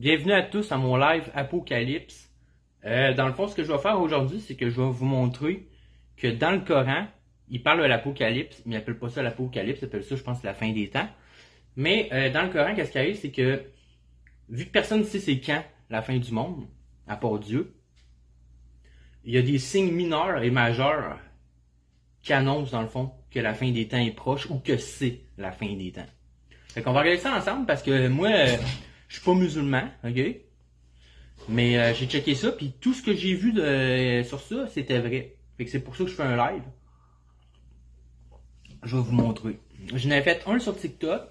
Bienvenue à tous à mon live Apocalypse. Dans le fond, ce que je vais faire aujourd'hui, c'est que je vais vous montrer que dans le Coran, il parle de l'Apocalypse, mais il appelle pas ça l'Apocalypse, il appelle ça, je pense, la fin des temps. Mais dans le Coran, qu'est-ce qui arrive, c'est que, vu que personne ne sait c'est quand la fin du monde, à part Dieu, il y a des signes mineurs et majeurs qui annoncent, dans le fond, que la fin des temps est proche ou que c'est la fin des temps. Fait qu'on va regarder ça ensemble parce que moi, je suis pas musulman, ok? Mais j'ai checké ça, puis tout ce que j'ai vu sur ça, c'était vrai. Fait que c'est pour ça que je fais un live. Je vais vous montrer. J'en ai fait un sur TikTok,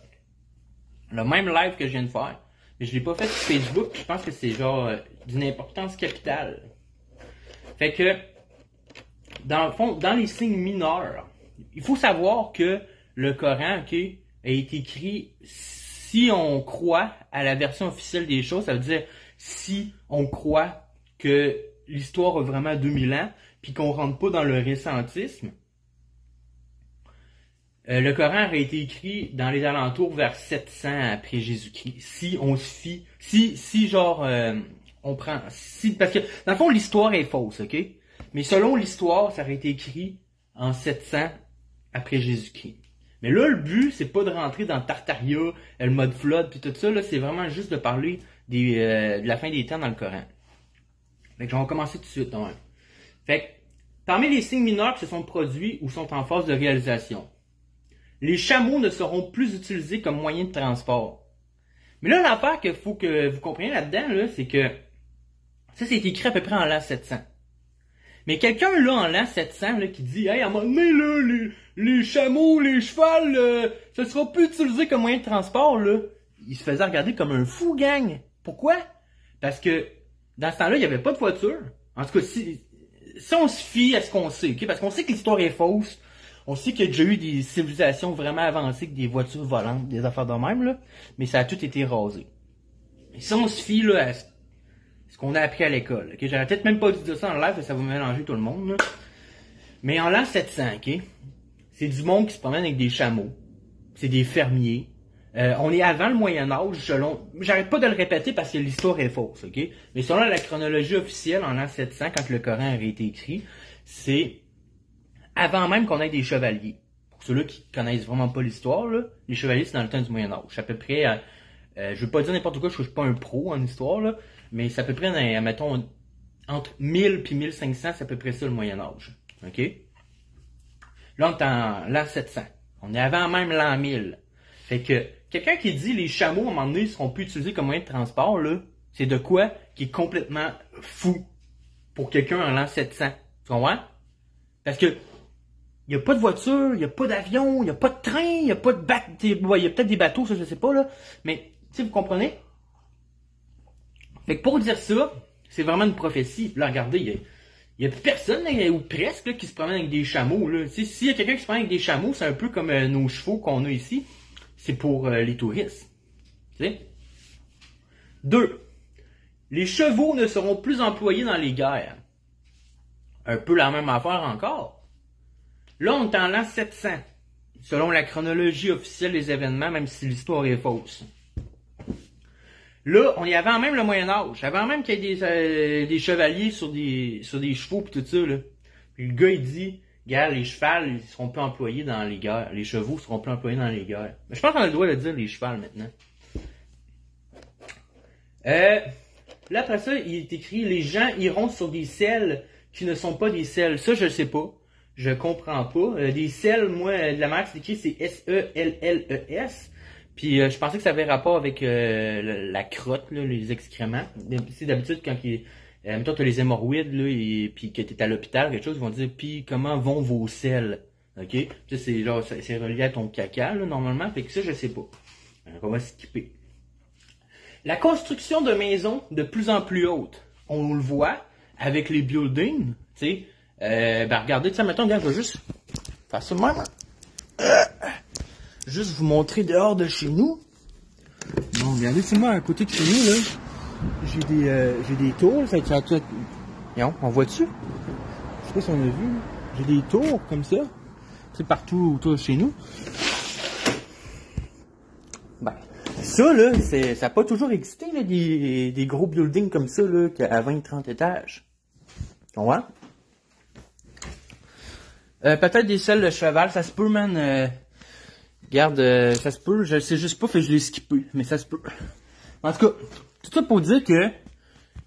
le même live que je viens de faire. Mais je l'ai pas fait sur Facebook, puis je pense que c'est genre d'une importance capitale. Fait que, dans le fond, dans les signes mineurs, il faut savoir que le Coran, ok, a été écrit, si on croit à la version officielle des choses, ça veut dire si on croit que l'histoire a vraiment 2000 ans, puis qu'on rentre pas dans le récentisme, le Coran aurait été écrit dans les alentours vers 700 après Jésus-Christ. Si on se fie, si genre, on prend, parce que dans le fond l'histoire est fausse, ok? Mais selon l'histoire, ça aurait été écrit en 700 après Jésus-Christ. Mais là, le but, c'est pas de rentrer dans Tartaria, le mode flood, puis tout ça, là, c'est vraiment juste de parler de la fin des temps dans le Coran. Fait que on va commencer tout de suite. Donc. Fait que, parmi les signes mineurs qui se sont produits ou sont en phase de réalisation, les chameaux ne seront plus utilisés comme moyen de transport. Mais là, l'affaire qu'il faut que vous compreniez là-dedans, là, c'est que ça, c'est écrit à peu près en l'an 700. Mais quelqu'un là en l'an 700 là, qui dit « Hey, à un moment donné, là, les chameaux, les chevals, ça sera plus utilisé comme moyen de transport, là. » Il se faisait regarder comme un fou, gang. Pourquoi? Parce que dans ce temps-là, il n'y avait pas de voiture. En tout cas, si on se fie à ce qu'on sait, okay? Parce qu'on sait que l'histoire est fausse, on sait qu'il y a déjà eu des civilisations vraiment avancées avec des voitures volantes, des affaires de même, là, mais ça a tout été rasé. Et si on se fie là, à ce qu'on a appris à l'école, okay? J'aurais peut-être même pas dû dire ça en live, ça va mélanger tout le monde, là. Mais en l'an 700, okay? C'est du monde qui se promène avec des chameaux, c'est des fermiers. On est avant le Moyen-Âge, selon... J'arrête pas de le répéter parce que l'histoire est fausse, ok? Mais selon la chronologie officielle, en l'an 700, quand le Coran aurait été écrit, c'est avant même qu'on ait des chevaliers. Pour ceux-là qui connaissent vraiment pas l'histoire, là, les chevaliers, c'est dans le temps du Moyen-Âge. C'est à peu près... je veux pas dire n'importe quoi, je suis pas un pro en histoire, là, mais c'est à peu près, mettons, entre 1000 et 1500, c'est à peu près ça le Moyen-Âge, ok? Là, on est en l'an 700. On est avant même l'an 1000. Fait que, quelqu'un qui dit les chameaux, à un moment donné, seront plus utilisés comme moyen de transport, là, c'est de quoi qui est complètement fou pour quelqu'un en l'an 700. Tu comprends? Parce que, il n'y a pas de voiture, il n'y a pas d'avion, il n'y a pas de train, il n'y a pas de bateau. Il y a peut-être des bateaux, ça, je sais pas, là. Mais, tu sais, vous comprenez? Fait que pour dire ça, c'est vraiment une prophétie. Puis là, regardez, il y a personne, là, ou presque, là, qui se promène avec des chameaux, là. Tu sais, s'il y a quelqu'un qui se promène avec des chameaux, c'est un peu comme nos chevaux qu'on a ici. C'est pour les touristes. Tu sais? 2. Les chevaux ne seront plus employés dans les guerres. Un peu la même affaire encore. Là, on est en l'an 700, selon la chronologie officielle des événements, même si l'histoire est fausse. Là, on y avant même le Moyen-Âge, avant même qu'il y ait des chevaliers sur des chevaux pis tout ça, là. Puis le gars, il dit, regarde, les chevals, ils seront plus employés dans les guerres. Les chevaux seront plus employés dans les guerres. Mais je pense qu'on a le droit de dire les chevals maintenant. Là, après ça, il est écrit, les gens iront sur des selles qui ne sont pas des selles. Ça, je sais pas. Je comprends pas. Des selles, moi, de la manière que c'est écrit, c'est S-E-L-L-E-S. Puis je pensais que ça avait rapport avec la crotte, là, les excréments. C'est d'habitude quand mettons t'as les hémorroïdes là, et puis que t'es à l'hôpital, quelque chose, ils vont dire puis comment vont vos selles, ok? Ça c'est genre c'est relié à ton caca là, normalement, fait que ça je sais pas. Alors, on va skipper. La construction de maisons de plus en plus hautes, on le voit avec les buildings, tu sais. Regardez, ça mettons, regarde, je vais juste faire ça de même. Juste vous montrer dehors de chez nous. Bon, regardez, c'est moi à côté de chez nous, là. J'ai des tours, ça fait tout. On voit-tu? Je sais pas si on a vu, là. J'ai des tours comme ça. C'est partout autour de chez nous. Ben, Ça, là, ça n'a pas toujours existé, là, des gros buildings comme ça, là, à 20-30 étages. Tu comprends? Peut-être des selles de cheval, ça se peut, man. Regarde, ça se peut, je sais juste pas, fait que je l'ai skippé, mais ça se peut. En tout cas, tout ça pour dire que, là,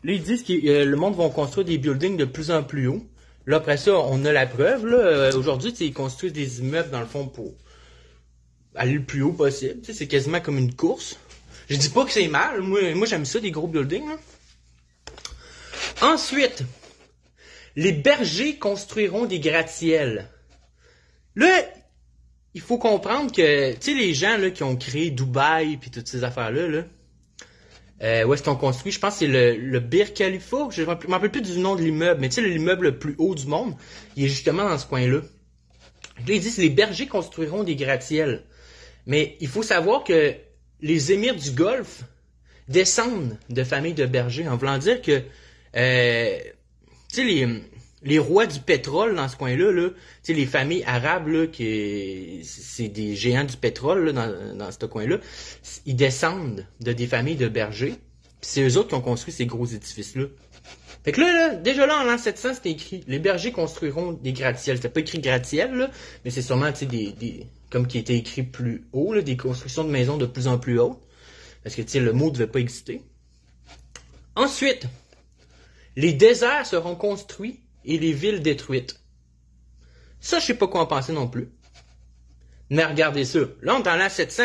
ils disent que le monde va construire des buildings de plus en plus haut. Là, après ça, on a la preuve, là. Aujourd'hui, ils construisent des immeubles, dans le fond, pour aller le plus haut possible. C'est quasiment comme une course. Je dis pas que c'est mal. Moi j'aime ça, des gros buildings. Là. Ensuite, les bergers construiront des gratte-ciels. Là, il faut comprendre que, tu sais, les gens là, qui ont créé Dubaï puis toutes ces affaires-là, où est-ce qu'ils ont construit, je pense que c'est le Burj Khalifa. Je m'en rappelle plus du nom de l'immeuble, mais tu sais, l'immeuble le plus haut du monde, il est justement dans ce coin-là. Là, ils disent que les bergers construiront des gratte-ciels. Mais il faut savoir que les émirs du Golfe descendent de familles de bergers, en voulant dire que, tu sais, les rois du pétrole dans ce coin-là, tu sais, les familles arabes, là, c'est des géants du pétrole, là, dans ce coin-là, ils descendent de des familles de bergers, puis c'est eux autres qui ont construit ces gros édifices-là. Fait que là, déjà là, en l'an 700, c'était écrit, les bergers construiront des gratte-ciels. C'était pas écrit gratte-ciel, là, mais c'est sûrement, tu sais, comme qui était écrit plus haut, là, des constructions de maisons de plus en plus hautes. Parce que, tu sais, le mot devait pas exister. Ensuite, les déserts seront construits et les villes détruites. Ça, je sais pas quoi en penser non plus. Mais regardez ça. Là, on est en l'an 700.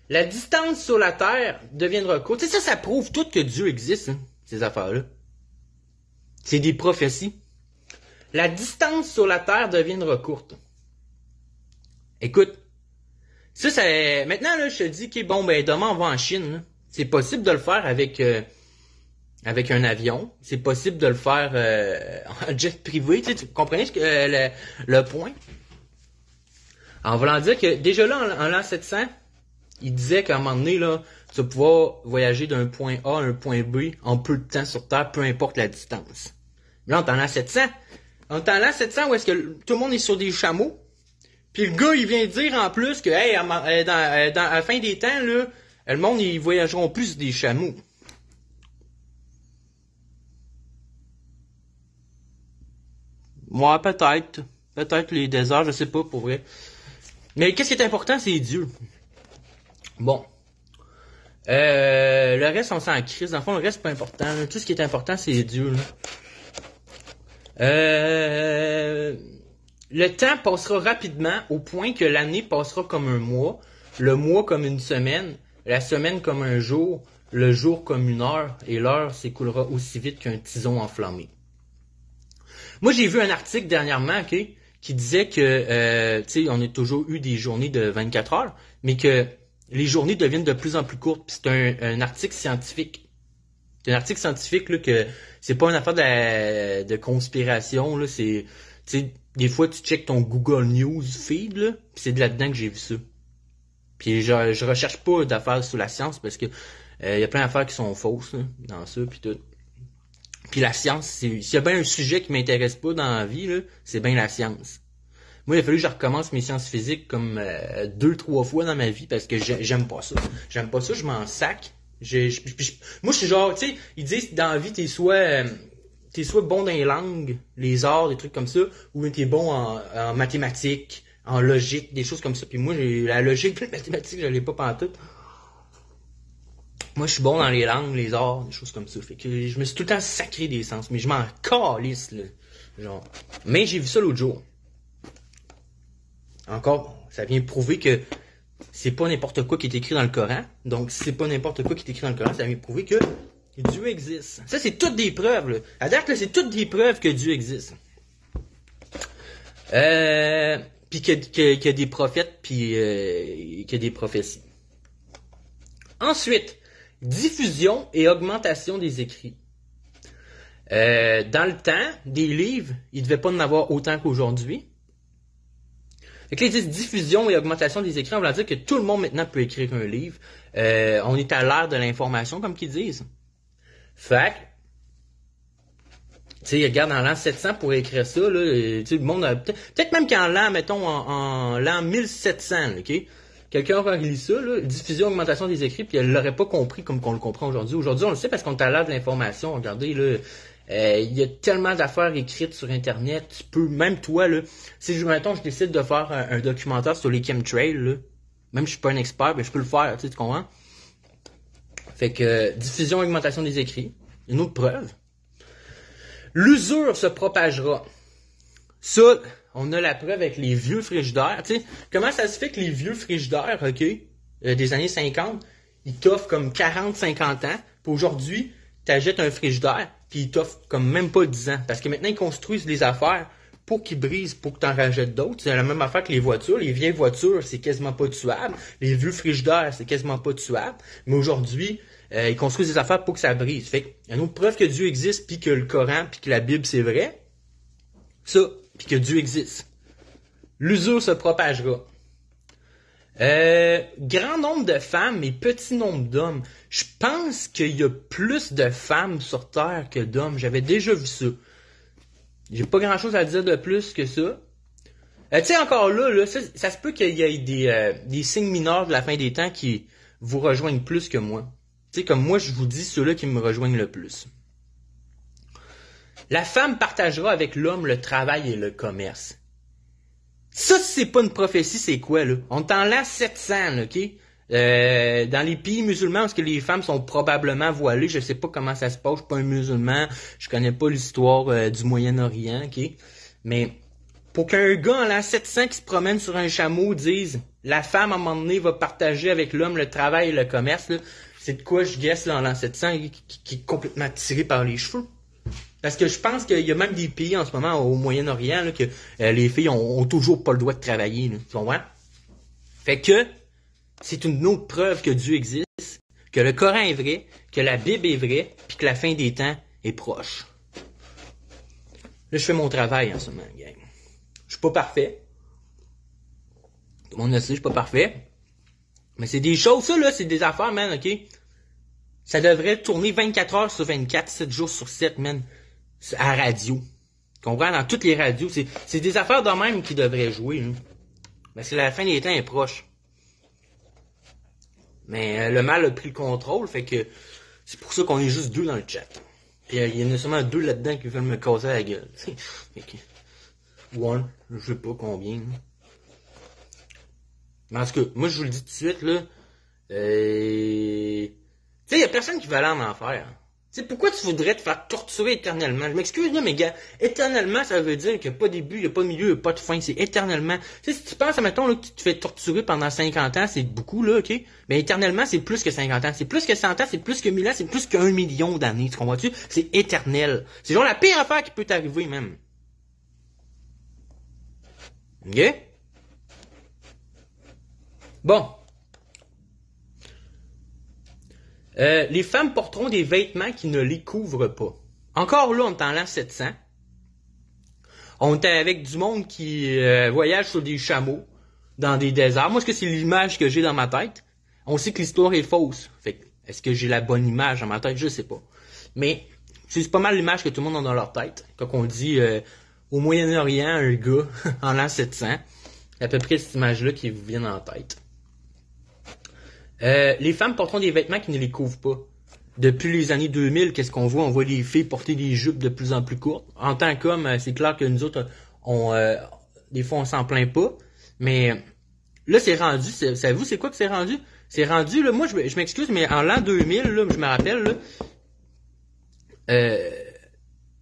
La distance sur la Terre deviendra courte. Tu sais, ça prouve tout que Dieu existe, hein, ces affaires-là. C'est des prophéties. La distance sur la Terre deviendra courte. Écoute, ça, maintenant, là, je te dis que, bon, ben, demain, on va en Chine, là. C'est possible de le faire avec un avion. C'est possible de le faire en jet privé. Tu sais, tu comprenez le point? En voulant dire que, déjà là, en l'an 700, il disait qu'à un moment donné, là, tu vas pouvoir voyager d'un point A à un point B en peu de temps sur Terre, peu importe la distance. Là, on est en l'an 700. On est en l'an 700 où est-ce que tout le monde est sur des chameaux. Puis le gars, il vient dire en plus que, hey, à la fin des temps, là, le monde, ils voyageront plus sur des chameaux. Moi, peut-être. Peut-être les déserts, je sais pas, pour vrai. Mais qu'est-ce qui est important, c'est Dieu. Bon. Le reste, on s'en crisse. Dans le fond, le reste, c'est pas important. Là. Tout ce qui est important, c'est Dieu. Là. Le temps passera rapidement au point que l'année passera comme un mois, le mois comme une semaine, la semaine comme un jour, le jour comme une heure, et l'heure s'écoulera aussi vite qu'un tison enflammé. Moi, j'ai vu un article dernièrement, qui disait que, tu sais, on a toujours eu des journées de 24 heures, mais que les journées deviennent de plus en plus courtes. Puis c'est un article scientifique. C'est un article scientifique, là, que c'est pas une affaire de conspiration, là, c'est, tu sais, des fois, tu checkes ton Google News feed, là, pis c'est de là-dedans que j'ai vu ça. Puis je recherche pas d'affaires sur la science, parce que y a plein d'affaires qui sont fausses, là, dans ça, puis tout. Puis la science, s'il y a bien un sujet qui m'intéresse pas dans la vie, là, c'est bien la science. Moi, il a fallu que je recommence mes sciences physiques comme 2-3 fois dans ma vie parce que j'aime pas ça. J'aime pas ça, je m'en sac. Moi, je suis genre, tu sais, ils disent dans la vie, t'es soit bon dans les langues, les arts, des trucs comme ça, ou t'es bon en mathématiques, en logique, des choses comme ça. Puis moi, la logique, la mathématique, je l'ai pas pantoute. Moi, je suis bon dans les langues, les arts, des choses comme ça. Fait que je me suis tout le temps sacré des sens, mais je m'en calisse, là. Genre. Mais j'ai vu ça l'autre jour. Encore, ça vient prouver que c'est pas n'importe quoi qui est écrit dans le Coran. Donc, si c'est pas n'importe quoi qui est écrit dans le Coran, ça vient prouver que Dieu existe. Ça, c'est toutes des preuves, là. À date, là, c'est toutes des preuves que Dieu existe. Puis qu'il y a des prophètes, puis qu'il y a des prophéties. Ensuite, diffusion et augmentation des écrits. Dans le temps, des livres, il ne devait pas en avoir autant qu'aujourd'hui. Fait que là, ils disent diffusion et augmentation des écrits, on veut dire que tout le monde maintenant peut écrire un livre. On est à l'ère de l'information, comme qu'ils disent. Fait tu sais, regarde, en l'an 700 pour écrire ça, là, tu sais, le monde a, peut-être même qu'en l'an, mettons, en l'an 1700, ok? quelqu'un aurait lu ça, là, diffusion, augmentation des écrits, puis elle l'aurait pas compris comme qu'on le comprend aujourd'hui. Aujourd'hui, on le sait parce qu'on est à l'heure de l'information. Regardez, là, il y a tellement d'affaires écrites sur Internet. Tu peux, même toi, là, si mettons, je décide de faire un documentaire sur les chemtrails, là, même si je suis pas un expert, mais je peux le faire, tu comprends? Fait que, diffusion, augmentation des écrits. Une autre preuve. L'usure se propagera. Ça, on a la preuve avec les vieux frigidaires. Tu sais, comment ça se fait que les vieux frigidaires, OK, des années 50, ils t'offrent comme 40, 50 ans. Puis aujourd'hui, t'achètes un frigidaire, puis ils t'offrent comme même pas 10 ans. Parce que maintenant, ils construisent des affaires pour qu'ils brisent, pour que t'en rajoutes d'autres. C'est la même affaire que les voitures. Les vieilles voitures, c'est quasiment pas tuable. Les vieux frigidaires, c'est quasiment pas tuable. Mais aujourd'hui, ils construisent des affaires pour que ça brise. Fait qu'il y a une autre preuve que Dieu existe, puis que le Coran, puis que la Bible, c'est vrai. Ça, puis que Dieu existe. L'usure se propagera. Grand nombre de femmes et petit nombre d'hommes. Je pense qu'il y a plus de femmes sur Terre que d'hommes. J'avais déjà vu ça. J'ai pas grand chose à dire de plus que ça. Tu sais, encore là, ça se peut qu'il y ait des signes mineurs de la fin des temps qui vous rejoignent plus que moi. Tu sais, comme moi, je vous dis ceux-là qui me rejoignent le plus. La femme partagera avec l'homme le travail et le commerce. Ça, si c'est pas une prophétie, c'est quoi, là? On est en l'an 700, là, OK? Dans les pays musulmans, parce que les femmes sont probablement voilées, je sais pas comment ça se passe, je suis pas un musulman, je connais pas l'histoire du Moyen-Orient, OK? Mais pour qu'un gars en l'an 700 qui se promène sur un chameau dise « La femme, à un moment donné, va partager avec l'homme le travail et le commerce », là, c'est de quoi je guesse là, en l'an 700 qui est complètement tiré par les cheveux. Parce que je pense qu'il y a même des pays en ce moment au Moyen-Orient là, que les filles ont toujours pas le droit de travailler. Là, tu comprends? Fait que c'est une autre preuve que Dieu existe, que le Coran est vrai, que la Bible est vraie, puis que la fin des temps est proche. Là, je fais mon travail en ce moment, gang. Je suis pas parfait. Tout le monde le sait, je suis pas parfait. Mais c'est des choses, ça, là, c'est des affaires, man, OK? Ça devrait tourner 24 heures sur 24, 7 jours sur 7, man, à la radio. Tu comprends? Dans toutes les radios. C'est des affaires de même qui devraient jouer, là. Parce que la fin des temps est proche. Mais le mal a pris le contrôle, fait que c'est pour ça qu'on est juste deux dans le chat. Puis il y en a seulement deux là-dedans qui veulent me casser la gueule. Fait que, one, je sais pas combien. Mais en tout cas, moi je vous le dis tout de suite, là. Tu sais, il y a personne qui va aller en enfer. Tu sais, pourquoi tu voudrais te faire torturer éternellement? Je m'excuse, là, mais gars, éternellement, ça veut dire qu'il n'y a pas de début, il n'y a pas de milieu, il n'y a pas de fin. C'est éternellement. Tu sais, si tu penses, admettons, là, que tu te fais torturer pendant 50 ans, c'est beaucoup, là, OK? Mais éternellement, c'est plus que 50 ans. C'est plus que 100 ans, c'est plus que 1000 ans, c'est plus qu'1 million d'années. Tu comprends-tu? C'est éternel. C'est genre la pire affaire qui peut t'arriver, même. OK? Bon. Les femmes porteront des vêtements qui ne les couvrent pas. Encore là, on est en l'an 700. On est avec du monde qui voyage sur des chameaux dans des déserts. Moi, est-ce que c'est l'image que j'ai dans ma tête? On sait que l'histoire est fausse. Fait que, est-ce que j'ai la bonne image dans ma tête? Je sais pas. Mais c'est pas mal l'image que tout le monde a dans leur tête. Quand on dit au Moyen-Orient, un gars en l'an 700, c'est à peu près cette image-là qui vous vient en tête. Les femmes porteront des vêtements qui ne les couvrent pas. Depuis les années 2000, qu'est-ce qu'on voit? On voit les filles porter des jupes de plus en plus courtes. En tant qu'hommes, c'est clair que nous autres, des fois, on s'en plaint pas. Mais là, c'est rendu. Savez-vous, c'est quoi que c'est rendu? C'est rendu, là, moi, je m'excuse, mais en l'an 2000, là, je me rappelle, là,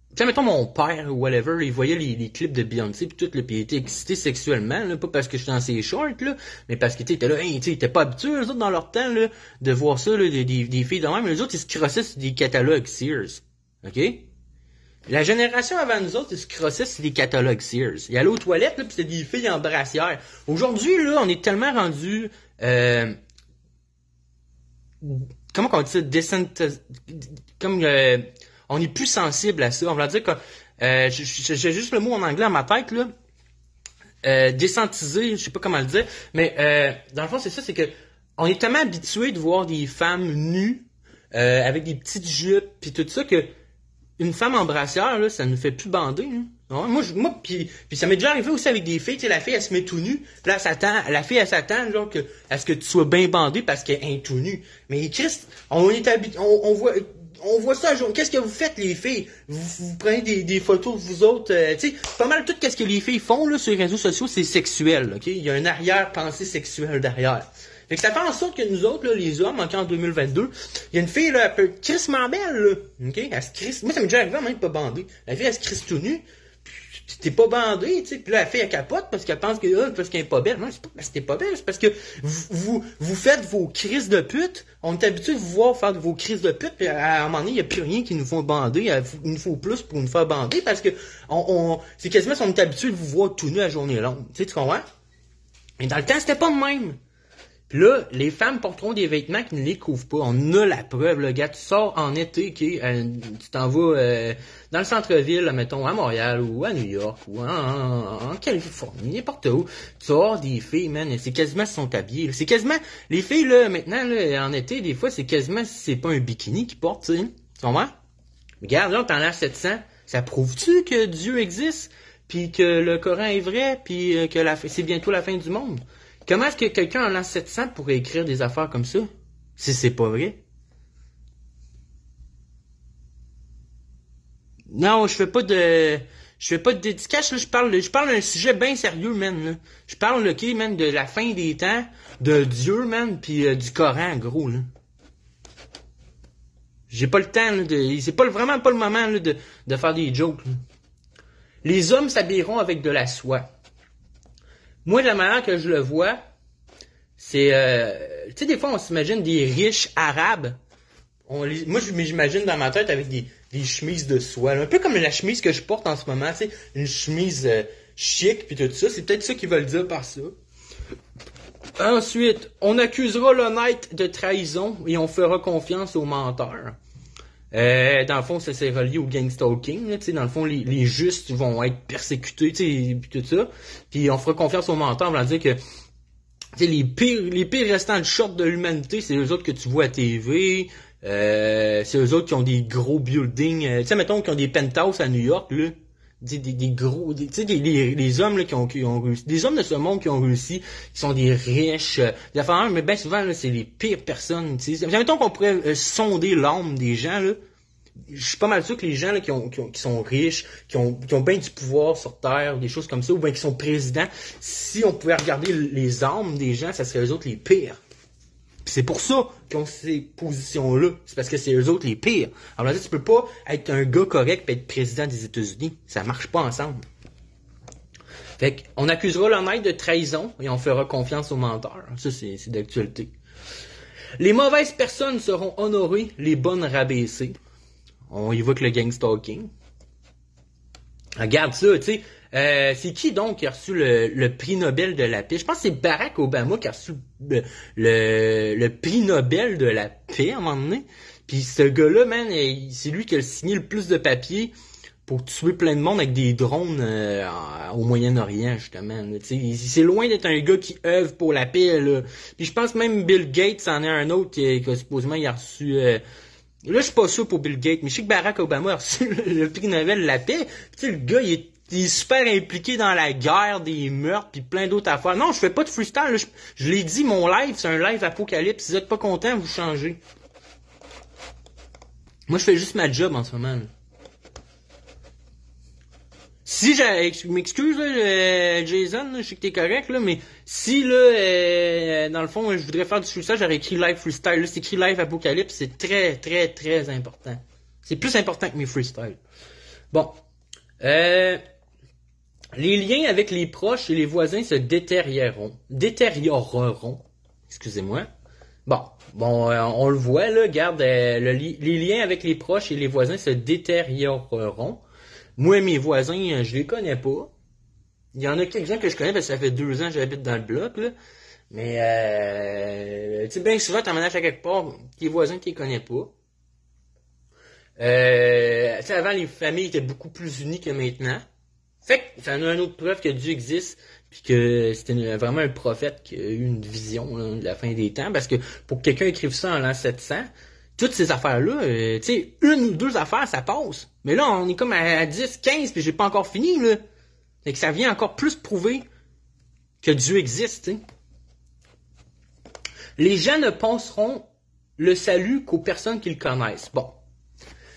tu sais, mettons mon père ou whatever, il voyait les clips de Beyoncé pis tout, là, pis il était excité sexuellement, là, pas parce que j'étais dans ses shorts, là, mais parce que, tu était là, hey, tu sais, ils étaient pas habitués, eux autres, dans leur temps, là, de voir ça, là, des filles de même, mais les autres, ils se crossaient sur des catalogues Sears. OK? La génération avant nous autres, ils se crossaient sur des catalogues Sears. Ils allaient aux toilettes, là, pis c'était des filles en brassière. Aujourd'hui, là, on est tellement rendu, comment on dit ça, comme, on est plus sensible à ça. On va dire que j'ai juste le mot en anglais dans ma tête là. Désentisé, je sais pas comment le dire, mais dans le fond c'est ça, c'est que on est tellement habitué de voir des femmes nues avec des petites jupes puis tout ça que une femme en brassière, là, ça nous fait plus bander, hein. Ouais, moi, puis ça m'est déjà arrivé aussi avec des filles, tu sais, la fille, elle se met tout nue, puis là, la fille, elle s'attend, genre, à ce que tu sois bien bandé parce qu'elle est tout nue. Mais Christ, on est habitué, on voit ça, genre, qu'est-ce que vous faites, les filles? Vous prenez des photos de vous autres, tu sais, pas mal tout ce que les filles font, là, sur les réseaux sociaux, c'est sexuel, ok? Il y a un arrière-pensée sexuelle derrière. Fait que ça fait en sorte que nous autres, là, les hommes, encore en 2022, il y a une fille, là, elle peut crissement belle, là, ok? Elle se crisse, moi, ça m'est déjà arrivé, même pas bandé. La fille, elle se crisse tout nue, puis t'es pas bandé, tu sais, puis là, la fille, elle capote parce qu'elle pense que, parce qu'elle est pas belle. Non, c'est pas parce que t'es pas belle, c'est parce que vous faites vos crises de pute, on est habitué de vous voir faire vos crises de pute, puis à un moment donné, il y a plus rien qui nous font bander, il nous faut plus pour nous faire bander, parce que c'est quasiment si on est habitué de vous voir tout nu à journée longue, tu sais, tu comprends? Mais dans le temps, c'était pas le même. Puis là, les femmes porteront des vêtements qui ne les couvrent pas. On a la preuve, le gars. Tu sors en été, tu t'en vas dans le centre-ville, mettons, à Montréal ou à New York ou en Californie, n'importe où. Tu sors des filles, man, c'est quasiment si sont habillées. C'est quasiment, les filles, là, maintenant, là, en été, des fois, c'est quasiment si c'est pas un bikini qu'ils portent, tu sais. Tu comprends? Regarde, là, t'en as 700. Ça prouve-tu que Dieu existe? Puis que le Coran est vrai? Puis que c'est bientôt la fin du monde? Comment est-ce que quelqu'un en l'an 700 pourrait écrire des affaires comme ça? Si c'est pas vrai. Non, je fais pas de dédicace, là, je parle d'un sujet bien sérieux, man, là. Je parle, ok, man, de la fin des temps, de Dieu, man, pis du Coran, gros, là. J'ai pas le temps, là, c'est pas vraiment pas le moment, là, de faire des jokes, là. Les hommes s'habilleront avec de la soie. Moi, de la manière que je le vois, c'est... tu sais, des fois, on s'imagine des riches arabes. Moi, je m'imagine dans ma tête avec des chemises de soie. Là. Un peu comme la chemise que je porte en ce moment, tu sais. Une chemise chic, puis tout ça. C'est peut-être ça qu'ils veulent dire par ça. Ensuite, on accusera l'honnête de trahison et on fera confiance aux menteurs. Dans le fond, ça c'est relié au gang stalking, là, tu sais, dans le fond, les justes vont être persécutés, tu sais, pis tout ça. Puis on fera confiance aux menteurs, on va dire que, tu sais, les pires restants de short de l'humanité, c'est eux autres que tu vois à TV, c'est eux autres qui ont des gros buildings, tu sais, mettons, qui ont des penthouses à New York, là. Des gros, tu sais, les hommes, là, qui ont réussi, des hommes de ce monde qui ont réussi, qui sont des riches, des affaires, mais bien souvent, là, c'est les pires personnes, tu sais. Mettons qu'on pourrait sonder l'âme des gens, là. Je suis pas mal sûr que les gens, là, qui sont riches, qui ont bien du pouvoir sur Terre, des choses comme ça, ou bien qui sont présidents, si on pouvait regarder les âmes des gens, ça serait eux autres les pires. Pis c'est pour ça qu'ils ont ces positions-là. C'est parce que c'est eux autres les pires. Alors là, tu peux pas être un gars correct et être président des États-Unis. Ça marche pas ensemble. Fait qu'on accusera l'honnête de trahison et on fera confiance aux menteurs. Ça, c'est d'actualité. Les mauvaises personnes seront honorées, les bonnes rabaissées. On évoque le gang stalking. Regarde ça, tu sais. C'est qui donc qui a reçu le prix Nobel de la paix? Je pense que c'est Barack Obama qui a reçu le prix Nobel de la paix à un moment donné. Puis ce gars-là, man, c'est lui qui a signé le plus de papiers pour tuer plein de monde avec des drones au Moyen-Orient, justement. C'est loin d'être un gars qui œuvre pour la paix, là. Puis je pense même Bill Gates en est un autre qui supposément il a reçu... là, je suis pas sûr pour Bill Gates, mais je sais que Barack Obama a reçu le prix Nobel de la paix. Tu sais, le gars, il est super impliqué dans la guerre, des meurtres, puis plein d'autres affaires. Non, je fais pas de freestyle. Là, je l'ai dit, mon live, c'est un live apocalypse. Si vous êtes pas content, vous changez. Moi, je fais juste ma job en ce moment. Là. Si je m'excuse, là, Jason, là, je sais que t'es correct, là, mais si, là, dans le fond, je voudrais faire du freestyle, j'aurais écrit live freestyle. Là, c'est écrit live apocalypse, c'est très, très, très important. C'est plus important que mes freestyles. Bon. Les liens avec les proches et les voisins se détérioreront. Excusez-moi. Bon, on le voit, là, regarde, les liens avec les proches et les voisins se détérioreront. Moi, mes voisins, je les connais pas. Il y en a quelques-uns que je connais parce que ça fait 2 ans que j'habite dans le bloc, là. Mais, tu sais, bien souvent, t'emménages à quelque part, tes voisins, tu les connais pas. Tu sais, avant, les familles étaient beaucoup plus unies que maintenant. Fait que, ça en a une autre preuve que Dieu existe, puis que c'était vraiment un prophète qui a eu une vision là, de la fin des temps, parce que pour que quelqu'un écrive ça en l'an 700, toutes ces affaires-là, tu sais, une ou deux affaires, ça passe. Mais là, on est comme à 10, 15, puis j'ai pas encore fini, là. Fait que ça vient encore plus prouver que Dieu existe, tu sais. Les gens ne penseront le salut qu'aux personnes qu'ils connaissent. Bon.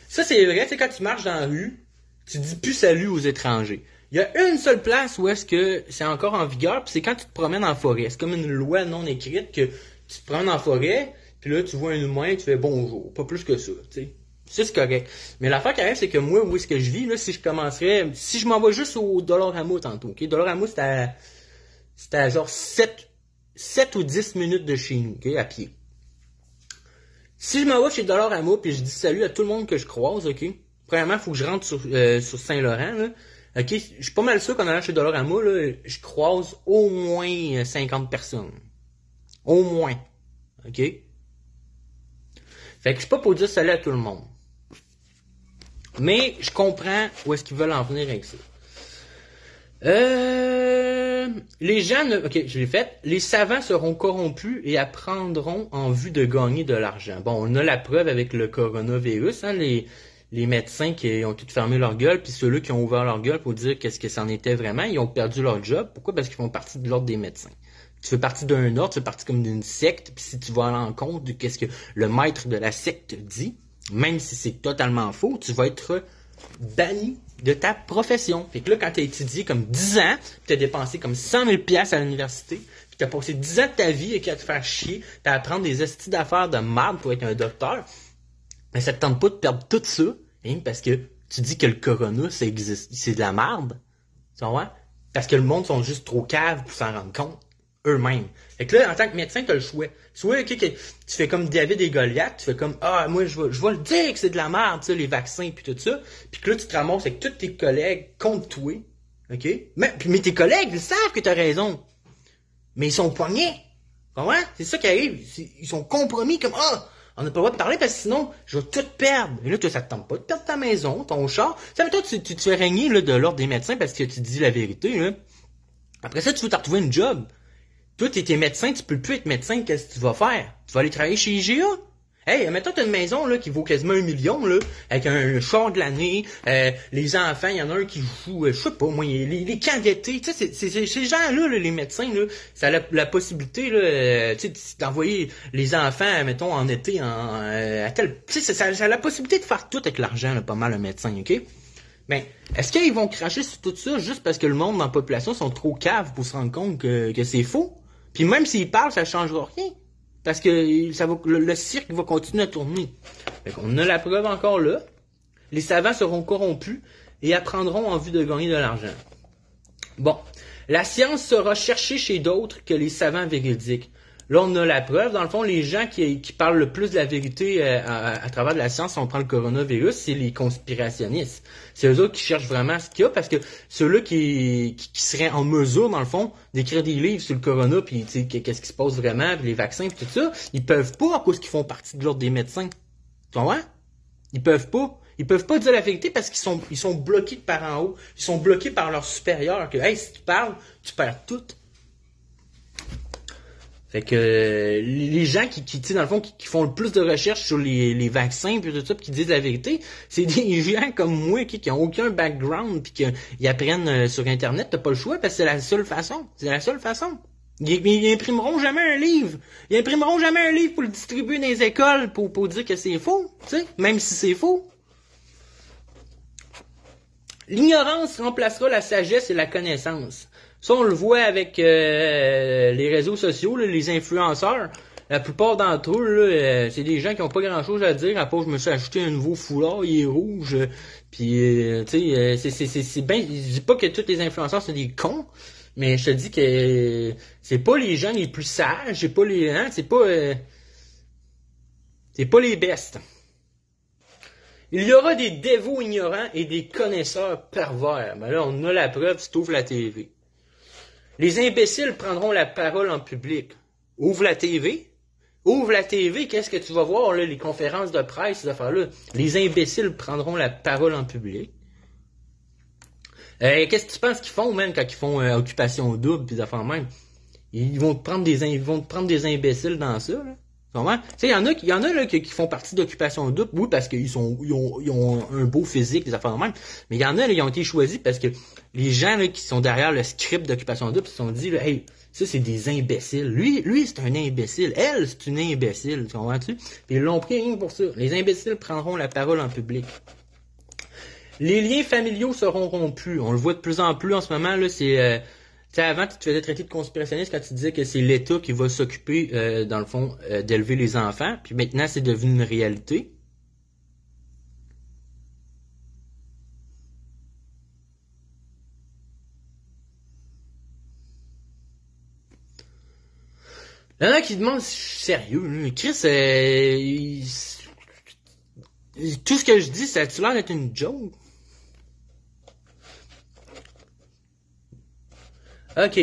Ça, c'est vrai, tu sais, quand tu marches dans la rue, tu dis plus salut aux étrangers. Il y a une seule place où est-ce que c'est encore en vigueur, puis c'est quand tu te promènes en forêt. C'est comme une loi non écrite que tu te promènes en forêt, puis là, tu vois un humain, tu fais bonjour. Pas plus que ça, tu sais. Ça, c'est correct. Mais l'affaire qui arrive, c'est que moi, où est-ce que je vis, là, si je m'en vais juste au Dollarama tantôt, ok? Dollarama, c'était à genre 7 ou 10 minutes de chez nous, ok? À pied. Si je m'en vais chez Dollarama, puis je dis salut à tout le monde que je croise, ok? Premièrement, il faut que je rentre sur Saint-Laurent, là. Ok? Je suis pas mal sûr qu'en allant chez Dollarama, là, je croise au moins 50 personnes. Au moins. Ok? Fait que je suis pas pour dire salut à tout le monde. Mais je comprends où est-ce qu'ils veulent en venir avec ça. Les gens ok, je l'ai fait. Les savants seront corrompus et apprendront en vue de gagner de l'argent. Bon, on a la preuve avec le coronavirus, hein, les médecins qui ont tout fermé leur gueule, puis ceux-là qui ont ouvert leur gueule pour dire qu'est-ce que c'en était vraiment, ils ont perdu leur job. Pourquoi? Parce qu'ils font partie de l'ordre des médecins. Tu fais partie d'un ordre, tu fais partie comme d'une secte, puis si tu vas à l'encontre de qu'est-ce que le maître de la secte dit, même si c'est totalement faux, tu vas être banni de ta profession. Fait que là, quand t'as étudié comme 10 ans, pis t'as dépensé comme 100 000 $ à l'université, pis t'as passé 10 ans de ta vie et qu'à te faire chier, t'as à apprendre des estis d'affaires de merde pour être un docteur, mais ça te tente pas de perdre tout ça, hein, parce que tu dis que le corona, ça existe, c'est de la merde. Tu vois? Parce que le monde sont juste trop caves pour s'en rendre compte eux-mêmes. Fait que là, en tant que médecin, t'as le choix. Soit okay, que tu fais comme David et Goliath, tu fais comme moi je vais le dire que c'est de la merde, ça, les vaccins puis tout ça. Puis que là, tu te ramasses avec tous tes collègues contre toi. OK? Mais tes collègues, ils savent que t'as raison. Mais ils sont poignés. Comprends? C'est ça qui arrive. Ils sont compromis comme on n'a pas le droit de parler parce que sinon, je vais tout perdre. Et là, toi, ça te tente pas de perdre ta maison, ton char. Ça veut dire que tu te fais régner là, de l'ordre des médecins parce que tu dis la vérité. Là. Après ça, tu veux te retrouver une job. Toi, t'es médecin, tu peux plus être médecin, qu'est-ce que tu vas faire? Tu vas aller travailler chez IGA? Hey, mettons t'as une maison là qui vaut quasiment 1 million, là, avec un char de l'année, les enfants, il y en a un qui joue, je sais pas moi, les camps d'été, tu sais, c'est ces gens-là, les médecins, là, ça a la possibilité, là, tu sais, d'envoyer les enfants, mettons, en été, à tel. Tu sais, ça a la possibilité de faire tout avec l'argent, là, pas mal un médecin, ok? Ben, est-ce qu'ils vont cracher sur tout ça juste parce que le monde dans la population sont trop caves pour se rendre compte que c'est faux? Puis même s'ils parlent, ça changera rien. Parce que ça va, le cirque va continuer à tourner. Fait qu'on a la preuve encore là. Les savants seront corrompus et apprendront en vue de gagner de l'argent. Bon. La science sera cherchée chez d'autres que les savants véridiques. Là, on a la preuve. Dans le fond, les gens qui parlent le plus de la vérité à travers de la science, si on prend le coronavirus, c'est les conspirationnistes. C'est eux autres qui cherchent vraiment ce qu'il y a, parce que ceux-là qui seraient en mesure, dans le fond, d'écrire des livres sur le corona, puis tu sais, qu'est-ce qui se passe vraiment, puis les vaccins, puis tout ça, ils peuvent pas à cause qu'ils font partie de l'ordre des médecins. Tu comprends? Ils peuvent pas. Ils peuvent pas dire la vérité parce qu'ils sont bloqués de par en haut. Ils sont bloqués par leurs supérieurs. Que, hey, si tu parles, tu perds tout. Fait que les gens qui tu sais, dans le fond, qui font le plus de recherches sur les vaccins puis tout ça, puis qui disent la vérité, c'est des gens comme moi qui ont aucun background puis qui apprennent sur Internet. T'as pas le choix parce que c'est la seule façon. C'est la seule façon. Ils imprimeront jamais un livre. Ils imprimeront jamais un livre pour le distribuer dans les écoles pour dire que c'est faux, tu sais, même si c'est faux. L'ignorance remplacera la sagesse et la connaissance. Ça, on le voit avec les réseaux sociaux, là, les influenceurs. La plupart d'entre eux, là, c'est des gens qui ont pas grand-chose à dire, à part je me suis acheté un nouveau foulard, il est rouge. Puis, tu sais, c'est bien. Je dis pas que tous les influenceurs sont des cons, mais je te dis que c'est pas les gens les plus sages, c'est pas les, c'est pas les bestes. Il y aura des dévots ignorants et des connaisseurs pervers. Mais là, on a la preuve si tu ouvres la TV. Les imbéciles prendront la parole en public. Ouvre la TV. Ouvre la TV, qu'est-ce que tu vas voir, là, les conférences de presse, ces affaires-là. Les imbéciles prendront la parole en public. Qu'est-ce que tu penses qu'ils font, même, quand ils font occupation double, pis des affaires même? Ils vont te prendre des imbéciles dans ça, là. Tu comprends? Tu sais, il y en a là, qui font partie d'Occupation Double, oui, parce ils ont un beau physique, des affaires de même. Mais il y en a, là, ils ont été choisis parce que les gens là, qui sont derrière le script d'Occupation Double se sont dit, là, hey, ça, c'est des imbéciles. Lui, c'est un imbécile. Elle, c'est une imbécile. Tu comprends-tu? Puis ils l'ont pris rien que pour ça. Les imbéciles prendront la parole en public. Les liens familiaux seront rompus. On le voit de plus en plus en ce moment, là, c'est... tu sais, avant, tu te faisais traiter de conspirationniste quand tu disais que c'est l'État qui va s'occuper, dans le fond, d'élever les enfants. Puis maintenant, c'est devenu une réalité. Il y en a qui demandent si je suis sérieux. Là. Chris, tout ce que je dis, ça a-tu l'air d'être une joke? Ok.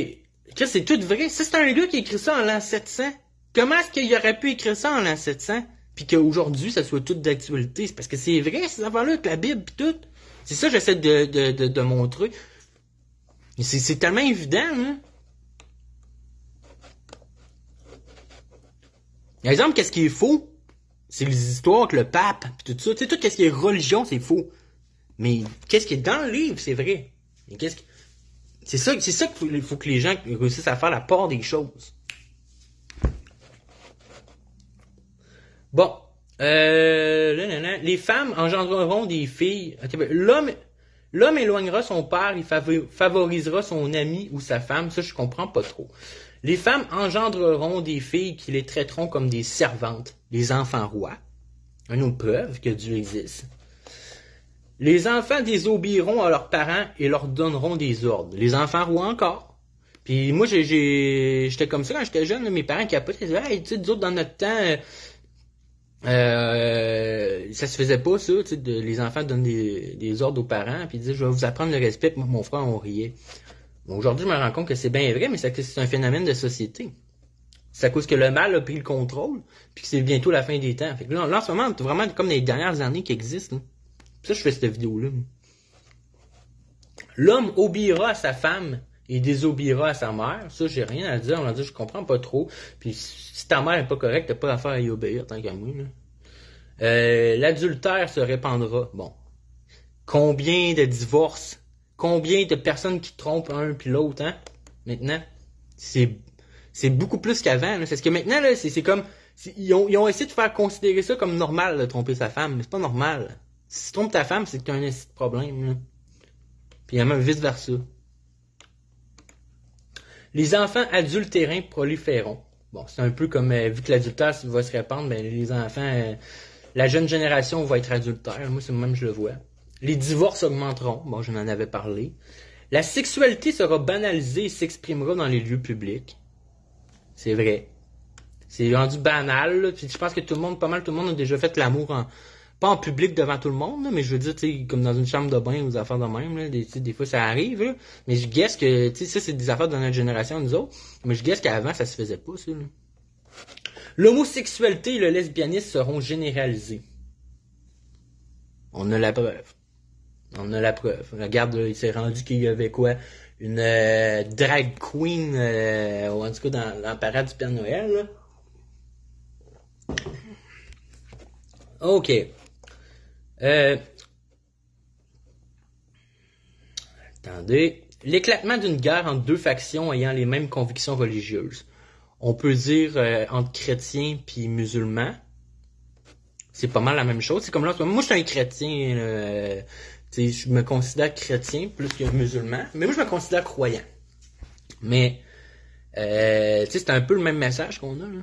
Chris, c'est tout vrai. Ça, c'est un gars qui a écrit ça en l'an 700. Comment est-ce qu'il aurait pu écrire ça en l'an 700? Puis qu'aujourd'hui, ça soit tout d'actualité? C'est parce que c'est vrai, ces affaires-là, avec la Bible pis tout. C'est ça que j'essaie de montrer. C'est tellement évident, hein? Par exemple, qu'est-ce qui est faux? C'est les histoires que le pape, pis tout ça. Tu sais, tout qu'est-ce qui est religion, c'est faux. Mais qu'est-ce qui est dans le livre, c'est vrai. Mais qu'est-ce qui... c'est ça qu'il faut que les gens réussissent à faire la part des choses. Bon. Les femmes engendreront des filles. Ok, ben, l'homme éloignera son père, il favorisera son ami ou sa femme. Ça, je comprends pas trop. Les femmes engendreront des filles qui les traiteront comme des servantes, des enfants rois. Une autre preuve que Dieu existe. Les enfants désobéiront à leurs parents et leur donneront des ordres. Les enfants rois encore. Puis moi, j'étais comme ça quand j'étais jeune, là, mes parents capotaient, ils disaient, hey, tu sais, nous autres, dans notre temps, ça se faisait pas, ça, tu sais, les enfants donnent des ordres aux parents, puis ils disaient, je vais vous apprendre le respect, puis moi, mon frère, on riait. Bon, aujourd'hui, je me rends compte que c'est bien vrai, mais c'est un phénomène de société. C'est à cause que le mal a pris le contrôle, puis que c'est bientôt la fin des temps. Fait que là, en ce moment, c'est vraiment comme les dernières années qui existent. Là. Ça, je fais cette vidéo-là. L'homme obéira à sa femme et désobéira à sa mère. Ça, j'ai rien à dire. On va dire, je comprends pas trop. Puis si ta mère est pas correcte, t'as pas affaire à y obéir tant qu'à moi. L'adultère se répandra. Bon. Combien de divorces? Combien de personnes qui trompent un puis l'autre, hein? Maintenant, c'est beaucoup plus qu'avant. Parce que maintenant, là, c'est comme... Ils ont essayé de faire considérer ça comme normal de tromper sa femme, mais c'est pas normal. Si tu trompes ta femme, c'est que t'as un problème. Là. Puis même vice-versa. Les enfants adultérins proliféreront. Bon, c'est un peu comme, vu que l'adultère va se répandre, ben les enfants, la jeune génération va être adultère. Moi, c'est même je le vois. Les divorces augmenteront. Bon, je m'en avais parlé. La sexualité sera banalisée et s'exprimera dans les lieux publics. C'est vrai. C'est rendu banal. Là. Puis je pense que pas mal tout le monde a déjà fait l'amour pas en public devant tout le monde, là, mais je veux dire, tu sais, comme dans une chambre de bain ou des affaires de même, là, des fois ça arrive, là, mais je guesse que, tu sais, ça c'est des affaires de notre génération, nous autres, mais je guesse qu'avant ça se faisait pas, ça, là. L'homosexualité et le lesbianisme seront généralisés. On a la preuve. On a la preuve. Regarde, là, il s'est rendu qu'il y avait quoi? Une drag queen, ou en tout cas dans la parade du Père Noël, là. OK. Attendez. L'éclatement d'une guerre entre deux factions ayant les mêmes convictions religieuses. On peut dire entre chrétiens puis musulmans. C'est pas mal la même chose. C'est comme là, moi je suis un chrétien. Je me considère chrétien plus que musulman. Mais moi je me considère croyant. Mais c'est un peu le même message qu'on a. Là.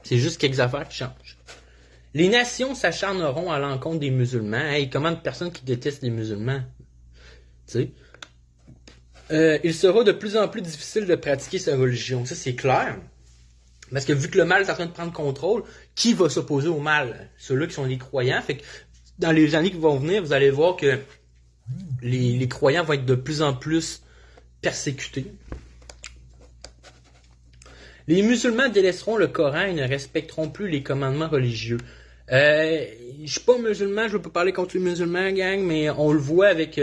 C'est juste quelques affaires qui changent. Les nations s'acharneront à l'encontre des musulmans. Hey, comment de personnes qui détestent les musulmans? Tu sais. Il sera de plus en plus difficile de pratiquer sa religion. Ça, c'est clair. Parce que vu que le mal est en train de prendre contrôle, qui va s'opposer au mal? Ceux-là qui sont des croyants. Fait que dans les années qui vont venir, vous allez voir que les croyants vont être de plus en plus persécutés. Les musulmans délaisseront le Coran et ne respecteront plus les commandements religieux. Je suis pas musulman, je veux pas parler contre les musulmans, gang, mais on le voit avec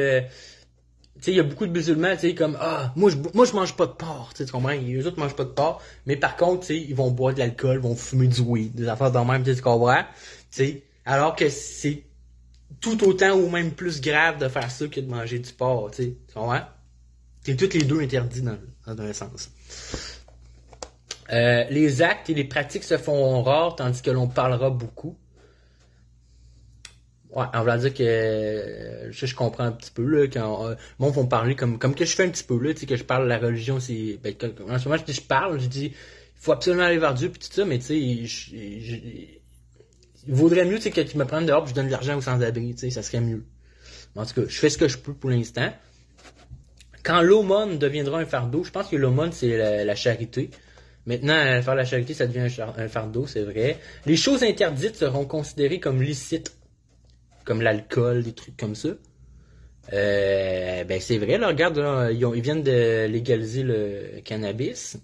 sais, il y a beaucoup de musulmans, tu sais, comme, ah, moi, je mange pas de porc, tu sais, tu comprends? Les autres mangent pas de porc, mais par contre, tu sais, ils vont boire de l'alcool, vont fumer du weed, des affaires dans le même, tu sais, tu comprends? Tu sais, alors que c'est tout autant ou même plus grave de faire ça que de manger du porc, tu sais, tu comprends? C'est tous les deux interdits dans un sens. Les actes et les pratiques se font rares, tandis que l'on parlera beaucoup. Ouais, on va dire que je comprends un petit peu là quand moi vont parler comme que je fais un petit peu là, tu sais que je parle de la religion, c'est ben, en ce moment je parle, je dis il faut absolument aller vers Dieu puis tout ça, mais tu sais il vaudrait mieux tu sais que tu me prennes dehors puis je donne de l'argent aux sans-abri, tu sais, ça serait mieux. Mais en tout cas, je fais ce que je peux pour l'instant. Quand l'aumône deviendra un fardeau, je pense que l'aumône c'est la charité. Maintenant, faire la charité, ça devient un fardeau, c'est vrai. Les choses interdites seront considérées comme licites, comme l'alcool, des trucs comme ça. Ben c'est vrai, là, regarde, là, ils viennent de légaliser le cannabis.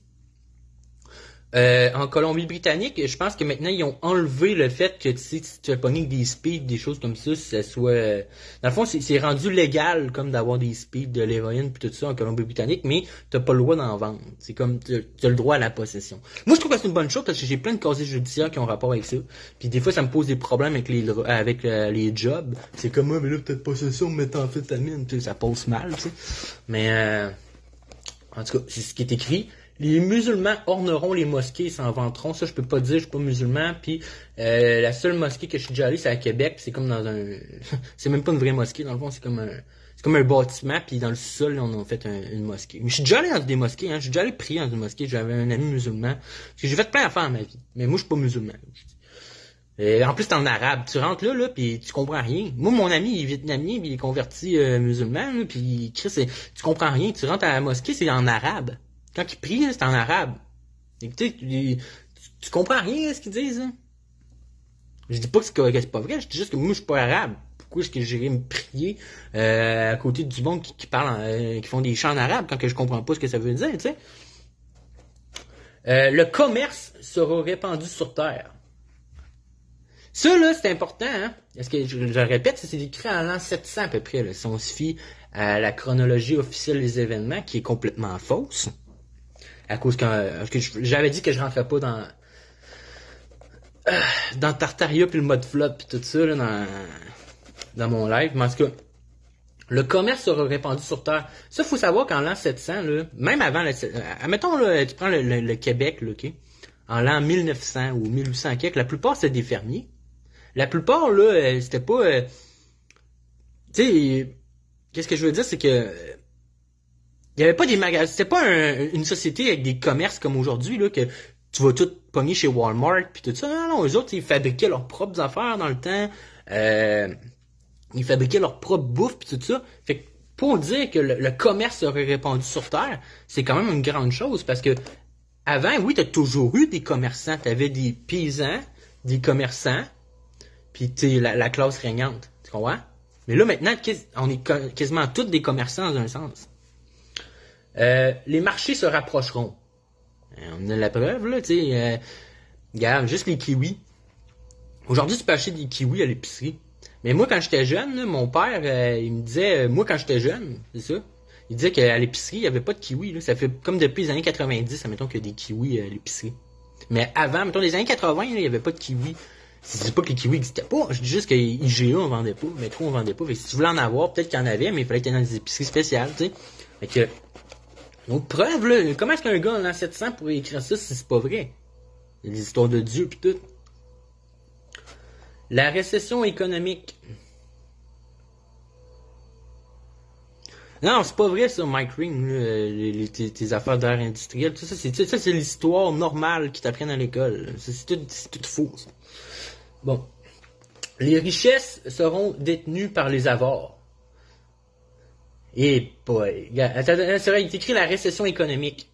En Colombie-Britannique, je pense que maintenant ils ont enlevé le fait que tu sais, si tu as pogné des speeds, des choses comme ça soit. Dans le fond, c'est rendu légal comme d'avoir des speeds, de l'héroïne puis tout ça en Colombie-Britannique, mais t'as pas le droit d'en vendre. C'est comme t'as le droit à la possession. Moi, je trouve que c'est une bonne chose parce que j'ai plein de casiers judiciaires qui ont rapport avec ça. Puis des fois, ça me pose des problèmes avec les jobs. C'est comme moi, mais là peut-être possession, mais t'amphétamine, tu sais, ça pose mal, tu sais. Mais en tout cas, c'est ce qui est écrit. Les musulmans orneront les mosquées et s'en vanteront. Ça, je peux pas dire, je suis pas musulman. Puis la seule mosquée que je suis déjà allé, c'est à Québec. C'est comme dans un... c'est même pas une vraie mosquée, dans le fond. C'est comme un bâtiment. Puis dans le sol, on a fait une mosquée. Mais je suis déjà allé dans des mosquées. Hein. Je suis déjà allé prier dans une mosquée. J'avais un ami musulman. Parce que j'ai fait plein d'affaires dans ma vie. Mais moi, je suis pas musulman. Et en plus, c'est en arabe. Tu rentres là, puis tu comprends rien. Moi, mon ami, il est vietnamien, puis il est converti musulman. Là, puis tu comprends rien. Tu rentres à la mosquée, c'est en arabe. Quand ils prient, c'est en arabe. Écoutez, tu comprends rien à ce qu'ils disent. Hein? Je dis pas que c'est pas vrai, je dis juste que moi je suis pas arabe. Pourquoi est-ce que j'irais me prier à côté du monde qui parle qui font des chants en arabe quand que je comprends pas ce que ça veut dire, tu sais? Le commerce sera répandu sur terre. Ça, là, c'est important, hein? Est-ce que je répète, c'est écrit en l'an 700 à peu près, là, si on se fie à la chronologie officielle des événements, qui est complètement fausse. À cause que j'avais dit que je rentrais pas dans Tartaria puis le mode flop puis tout ça là, dans mon live. Mais en tout cas, le commerce sera répandu sur Terre. Ça, faut savoir qu'en l'an 700, là, même avant, admettons, là, tu prends le Québec, là, ok? En l'an 1900 ou 1800 quelque, la plupart c'était des fermiers. La plupart, là, c'était pas... tu sais, qu'est-ce que je veux dire, c'est que... il y avait pas des magasins, c'était pas une société avec des commerces comme aujourd'hui, là, que tu vas tout pogner chez Walmart puis tout ça. Non, non, eux autres, ils fabriquaient leurs propres affaires dans le temps. Ils fabriquaient leur propre bouffe puis tout ça. Fait que pour dire que le commerce serait répandu sur Terre, c'est quand même une grande chose parce que avant, oui, t'as toujours eu des commerçants. T'avais des paysans, des commerçants, puis t'es la classe régnante. Tu comprends? Mais là, maintenant, on est quasiment tous des commerçants dans un sens. Les marchés se rapprocheront. On a la preuve, là, tu sais. Regarde, juste les kiwis. Aujourd'hui, tu peux acheter des kiwis à l'épicerie. Mais moi, quand j'étais jeune, là, mon père, il me disait, moi, quand j'étais jeune, c'est ça, il disait qu'à l'épicerie, il n'y avait pas de kiwis. Là. Ça fait comme depuis les années 90, admettons qu'il y a des kiwis à l'épicerie. Mais avant, mettons, les années 80, là, il n'y avait pas de kiwis. C'est pas que les kiwis n'existaient pas. Je dis juste que IGA, on vendait pas. Métro, on vendait pas. Fait que si tu voulais en avoir, peut-être qu'il y en avait, mais il fallait que tu aies dans des épiceries spéciales, tu sais. Fait que, donc, preuve, là, comment est-ce qu'un gars en l'an 700 pourrait écrire ça si c'est pas vrai? Il y a des histoires de Dieu pis tout. La récession économique. Non, c'est pas vrai ça, Mike Ring, là, tes affaires d'art industriel, tout ça, c'est l'histoire normale qu'ils t'apprennent à l'école. C'est tout faux, ça. Bon. Les richesses seront détenues par les avares. Et boy, attends, c'est vrai, il est écrit la récession économique.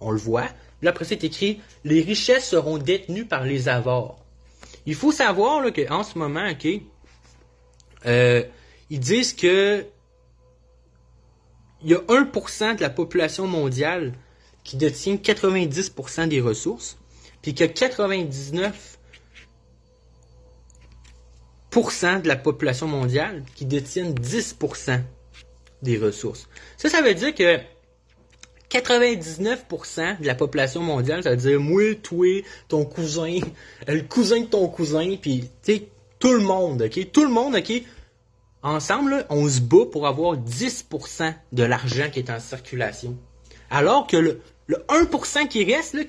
On le voit. Là, après ça, il est écrit les richesses seront détenues par les avares. Il faut savoir là, qu'en ce moment, ok, ils disent que il y a 1% de la population mondiale qui détient 90% des ressources, puis que 99% de la population mondiale qui détiennent 10% des ressources. Ça veut dire que 99% de la population mondiale, ça veut dire moi, toi, ton cousin, le cousin de ton cousin, puis tu sais, tout le monde, ok? Tout le monde, ok? Ensemble, là, on se bat pour avoir 10% de l'argent qui est en circulation. Alors que le 1% qui reste, là,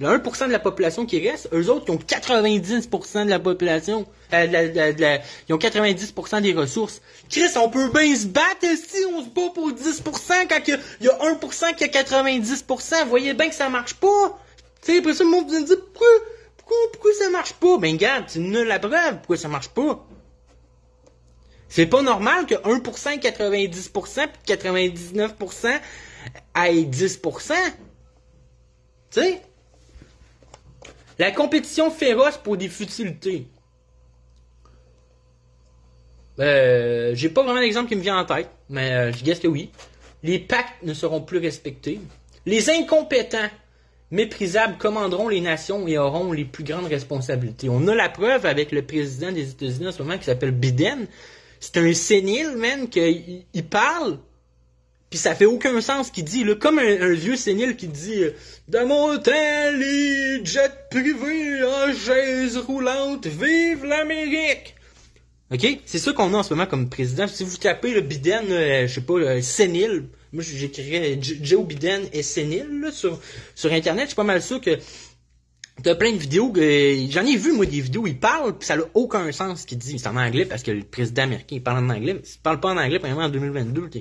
le 1% de la population qui reste, eux autres, ils ont 90% de la population. Ils ont 90% des ressources. Chris, on peut bien se battre si on se bat pour 10% quand il y a 1% qui a 90%. Vous voyez bien que ça marche pas. Tu sais, après ça, le monde vous dit pourquoi ça marche pas? Ben, regarde, tu n'as la preuve pourquoi ça marche pas. C'est pas normal que 1% ait 90% puis 99% ait 10%. Tu sais? La compétition féroce pour des futilités. J'ai pas vraiment d'exemple qui me vient en tête, mais je guesse que oui. Les pactes ne seront plus respectés. Les incompétents, méprisables, commanderont les nations et auront les plus grandes responsabilités. On a la preuve avec le président des États-Unis en ce moment qui s'appelle Biden. C'est un sénile, man, qu'il parle, puis ça fait aucun sens ce qu'il dit, là, comme un vieux sénile qui dit dans mon temps, les jets privés en chaise roulante, vive l'Amérique! OK? C'est ça qu'on a en ce moment comme président. Si vous tapez le Biden, je sais pas, sénile, moi j'écrirais Joe Biden est sénile là, sur Internet, je suis pas mal sûr que t'as plein de vidéos, j'en ai vu moi des vidéos où il parle, pis ça n'a aucun sens ce qu'il dit. C'est en anglais parce que le président américain il parle en anglais, mais s'il parle pas en anglais, premièrement en 2022, je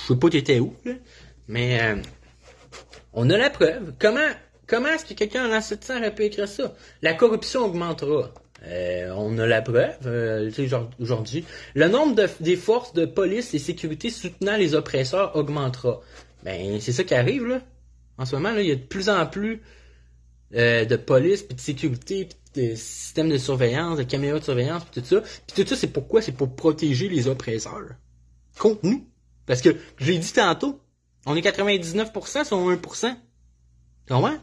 sais pas t'étais où, là. Mais on a la preuve. Comment est-ce que quelqu'un en l'an 700 aurait pu écrire ça? La corruption augmentera. On a la preuve, aujourd'hui. Le nombre des forces de police et sécurité soutenant les oppresseurs augmentera. Ben, c'est ça qui arrive, là. En ce moment, là, il y a de plus en plus de police, puis de sécurité, puis de systèmes de surveillance, de caméras de surveillance, puis tout ça. Puis tout ça, c'est pourquoi? C'est pour protéger les oppresseurs. Contre nous. Parce que, je l'ai dit tantôt, on est 99% sur 1%. Tu comprends?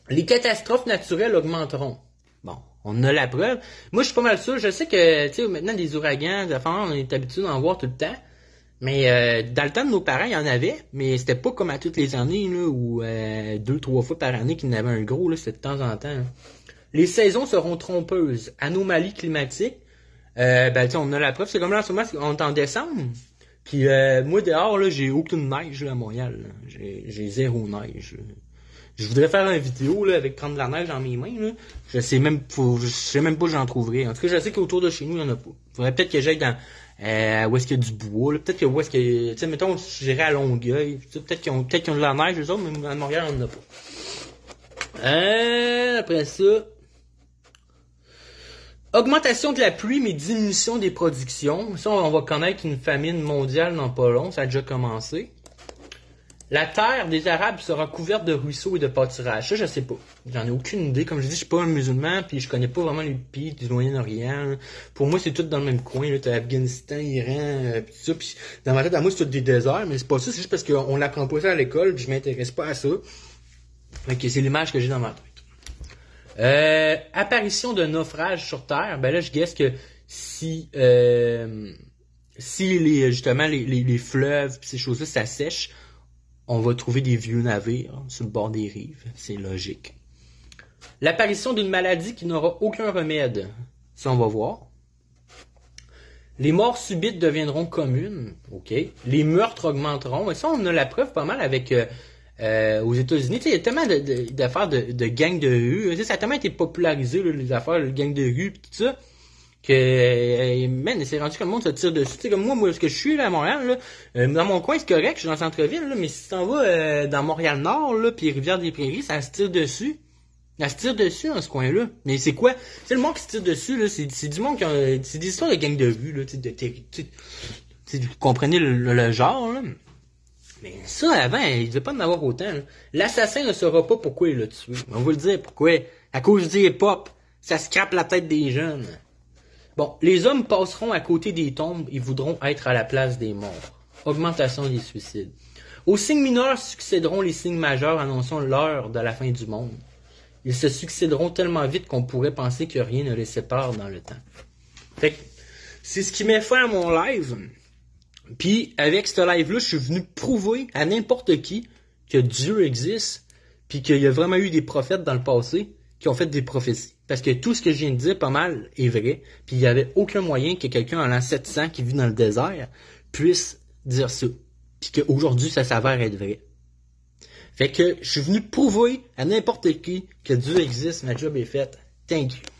Les catastrophes naturelles augmenteront. Bon, on a la preuve. Moi, je suis pas mal sûr. Je sais que, tu sais, maintenant, des ouragans, des affaires, on est habitué d'en voir tout le temps. Mais dans le temps de nos parents, il y en avait, mais c'était pas comme à toutes les années, là, ou 2-3 fois par année qu'il y en avait un gros, là, c'était de temps en temps. Hein. Les saisons seront trompeuses. Anomalies climatiques. Ben, tu sais, on a la preuve. C'est comme là, en ce moment, on est en décembre. Puis moi, dehors, là, j'ai aucune neige, là, à Montréal. Là. J'ai zéro neige. Là. Je voudrais faire une vidéo, là, avec prendre de la neige dans mes mains, là. Je sais même pas où j'en trouverais. En tout cas, je sais qu'autour de chez nous, il y en a pas. Faudrait peut-être que j'aille dans, où est-ce qu'il y a du bois, là. Peut-être que où est-ce que, tu sais, mettons, j'irais à Longueuil. Peut-être qu'ils ont de la neige, eux autres, mais à Montréal, on en a pas. Après ça. Augmentation de la pluie, mais diminution des productions. Ça, on va connaître une famine mondiale dans pas long. Ça a déjà commencé. La terre des Arabes sera couverte de ruisseaux et de pâturages. Ça, je sais pas. J'en ai aucune idée. Comme je dis, je suis pas un musulman, puis je connais pas vraiment les pays du Moyen-Orient. Pour moi, c'est tout dans le même coin. Là, t'as Afghanistan, Iran, pis tout ça. Puis dans ma tête, à moi, c'est tout des déserts, mais c'est pas ça. C'est juste parce qu'on l'apprend pas ça à l'école, puis je m'intéresse pas à ça. Ok, c'est l'image que j'ai dans ma tête. Apparition de naufrages sur Terre. Ben là, je guesse que si justement les fleuves pis ces choses-là, ça sèche, on va trouver des vieux navires sur le bord des rives. C'est logique. L'apparition d'une maladie qui n'aura aucun remède. Ça, on va voir. Les morts subites deviendront communes. OK. Les meurtres augmenteront. Et ça, on a la preuve pas mal avec aux États-Unis. Il y a tellement d'affaires de gangs de rue. Ça a tellement été popularisé, là, les affaires de gangs de rue et tout ça. Que man, c'est rendu que le monde se tire dessus. Tu sais, comme moi, ce que je suis là à Montréal, là, dans mon coin, c'est correct, je suis dans le centre-ville, là, mais si tu t'en vas dans Montréal-Nord, là, puis Rivière-des-Prairies, ça se tire dessus. Ça se tire dessus dans ce coin-là. Mais c'est quoi? C'est le monde qui se tire dessus, là, c'est du monde qui a. C'est des histoires de gangs de rue, là, vous comprenez le genre, là. Mais ça, avant, il devait pas en avoir autant. Là. L'assassin ne saura pas pourquoi il l'a tué. On va le dire pourquoi. À cause du hip-hop. Ça scrape la tête des jeunes. Bon, les hommes passeront à côté des tombes et voudront être à la place des morts. Augmentation des suicides. Aux signes mineurs succéderont les signes majeurs annonçant l'heure de la fin du monde. Ils se succéderont tellement vite qu'on pourrait penser que rien ne les sépare dans le temps. Fait que, C'est ce qui met fin à mon live. Puis avec ce live-là, je suis venu prouver à n'importe qui que Dieu existe, puis qu'il y a vraiment eu des prophètes dans le passé qui ont fait des prophéties. Parce que tout ce que je viens de dire, pas mal, est vrai. Puis il n'y avait aucun moyen que quelqu'un en l'an 700 qui vit dans le désert puisse dire ça. Puis qu'aujourd'hui, ça s'avère être vrai. Fait que je suis venu prouver à n'importe qui que Dieu existe, ma job est faite. Thank you.